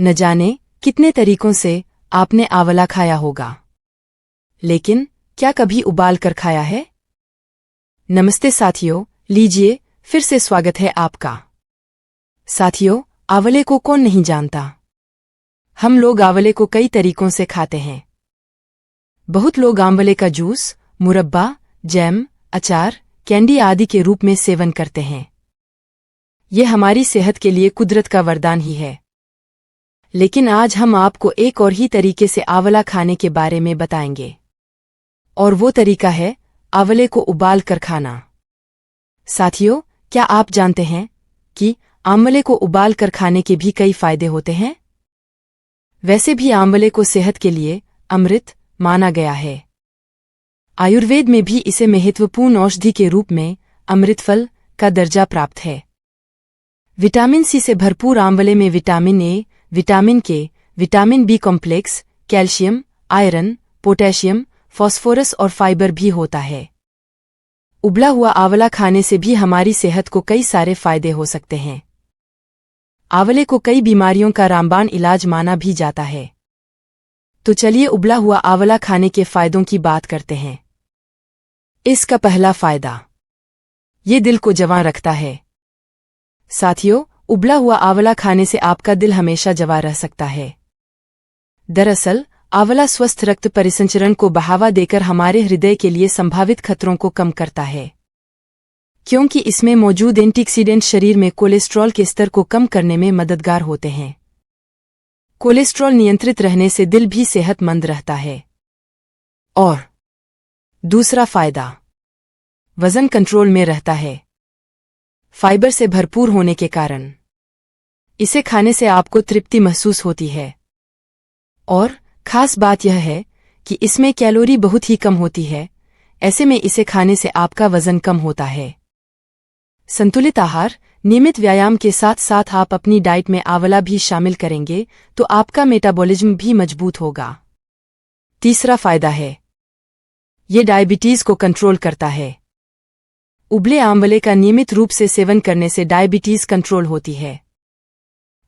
न जाने कितने तरीकों से आपने आंवला खाया होगा, लेकिन क्या कभी उबाल कर खाया है? नमस्ते साथियों, लीजिए फिर से स्वागत है आपका। साथियों, आंवले को कौन नहीं जानता? हम लोग आंवले को कई तरीकों से खाते हैं। बहुत लोग आंवले का जूस, मुरब्बा, जैम, अचार, कैंडी आदि के रूप में सेवन करते हैं। यह हमारी सेहत के लिए कुदरत का वरदान ही है। लेकिन आज हम आपको एक और ही तरीके से आंवला खाने के बारे में बताएंगे, और वो तरीका है आंवले को उबाल कर खाना। साथियों, क्या आप जानते हैं कि आंवले को उबाल कर खाने के भी कई फायदे होते हैं? वैसे भी आंवले को सेहत के लिए अमृत माना गया है। आयुर्वेद में भी इसे महत्वपूर्ण औषधि के रूप में अमृत फल का दर्जा प्राप्त है। विटामिन सी से भरपूर आंवले में vitamin A, vitamin K, vitamin B complex, calcium, iron, potassium, phosphorus और फाइबर भी होता है। उबला हुआ आंवला खाने से भी हमारी सेहत को कई सारे फायदे हो सकते हैं। आंवले को कई बीमारियों का रामबाण इलाज माना भी जाता है। तो चलिए उबला हुआ आंवला खाने के फायदों की बात करते हैं। इसका पहला फायदा, ये दिल को जवां रखता है। साथियों, उबला हुआ आंवला खाने से आपका दिल हमेशा जवां रह सकता है। दरअसल आंवला स्वस्थ रक्त परिसंचरण को बढ़ावा देकर हमारे हृदय के लिए संभावित खतरों को कम करता है, क्योंकि इसमें मौजूद एंटीऑक्सीडेंट शरीर में कोलेस्ट्रॉल के स्तर को कम करने में मददगार होते हैं। कोलेस्ट्रॉल नियंत्रित रहने से दिल भी सेहतमंद रहता है। और दूसरा फायदा, वजन कंट्रोल में रहता है। फाइबर से भरपूर होने के कारण इसे खाने से आपको तृप्ति महसूस होती है। और खास बात यह है कि इसमें कैलोरी बहुत ही कम होती है। ऐसे में इसे खाने से आपका वजन कम होता है। संतुलित आहार, नियमित व्यायाम के साथ साथ आप अपनी डाइट में आंवला भी शामिल करेंगे तो आपका मेटाबॉलिज्म भी मजबूत होगा। तीसरा फायदा है, ये डायबिटीज को कंट्रोल करता है। उबले आंवले का नियमित रूप से सेवन करने से डायबिटीज कंट्रोल होती है।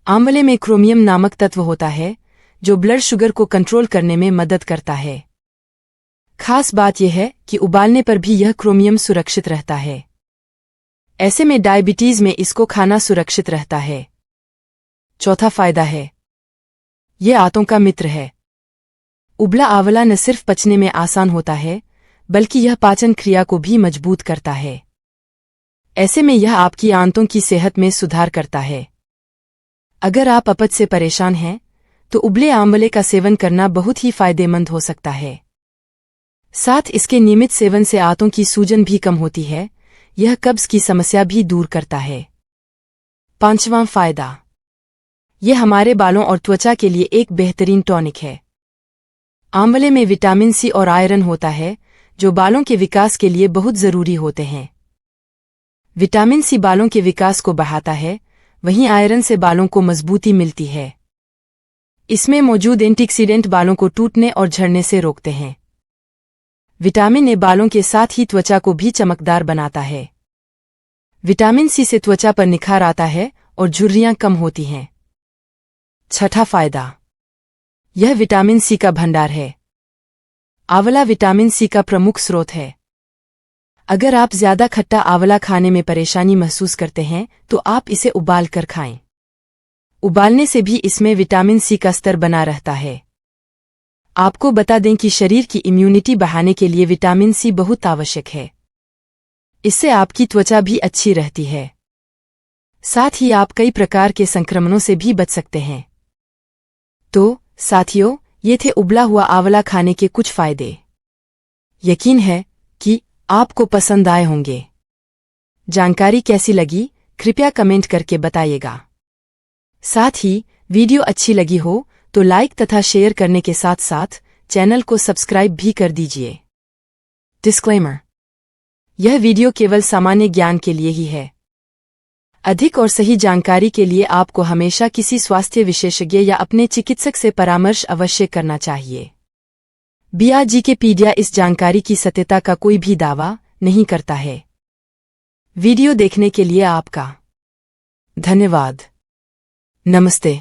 आंवले में क्रोमियम नामक तत्व होता है जो ब्लड शुगर को कंट्रोल करने में मदद करता है। खास बात यह है कि उबालने पर भी यह क्रोमियम सुरक्षित रहता है। ऐसे में डायबिटीज में इसको खाना सुरक्षित रहता है। चौथा फायदा है, यह आंतों का मित्र है। उबला आंवला न सिर्फ पचने में आसान होता है, बल्कि यह पाचन क्रिया को भी मजबूत करता है। ऐसे में यह आपकी आंतों की सेहत में सुधार करता है। अगर आप अपच से परेशान हैं, तो उबले आंवले का सेवन करना बहुत ही फायदेमंद हो सकता है। साथ इसके नियमित सेवन से आंतों की सूजन भी कम होती है। यह कब्ज की समस्या भी दूर करता है। पांचवां फायदा, यह हमारे बालों और त्वचा के लिए एक बेहतरीन टॉनिक है। आंवले में विटामिन सी और आयरन होता है जो बालों के विकास के लिए बहुत जरूरी होते हैं। विटामिन सी बालों के विकास को बढ़ाता है, वहीं आयरन से बालों को मजबूती मिलती है। इसमें मौजूद एंटीऑक्सीडेंट बालों को टूटने और झड़ने से रोकते हैं। विटामिन ए बालों के साथ ही त्वचा को भी चमकदार बनाता है। विटामिन सी से त्वचा पर निखार आता है और झुर्रियां कम होती हैं। छठा फायदा, यह विटामिन सी का भंडार है। आंवला विटामिन सी का प्रमुख स्रोत है। अगर आप ज्यादा खट्टा आंवला खाने में परेशानी महसूस करते हैं तो आप इसे उबाल कर खाएं। उबालने से भी इसमें विटामिन सी का स्तर बना रहता है। आपको बता दें कि शरीर की इम्यूनिटी बढ़ाने के लिए विटामिन सी बहुत आवश्यक है। इससे आपकी त्वचा भी अच्छी रहती है। साथ ही आप कई प्रकार के संक्रमणों से भी बच सकते हैं। तो साथियों, ये थे उबला हुआ आंवला खाने के कुछ फायदे। यकीन है कि आपको पसंद आए होंगे। जानकारी कैसी लगी कृपया कमेंट करके बताइएगा। साथ ही वीडियो अच्छी लगी हो तो लाइक तथा शेयर करने के साथ साथ चैनल को सब्सक्राइब भी कर दीजिए। डिस्क्लेमर, यह वीडियो केवल सामान्य ज्ञान के लिए ही है। अधिक और सही जानकारी के लिए आपको हमेशा किसी स्वास्थ्य विशेषज्ञ या अपने चिकित्सक से परामर्श अवश्य करना चाहिए। विकिपीडिया इस जानकारी की सत्यता का कोई भी दावा नहीं करता है। वीडियो देखने के लिए आपका धन्यवाद। नमस्ते।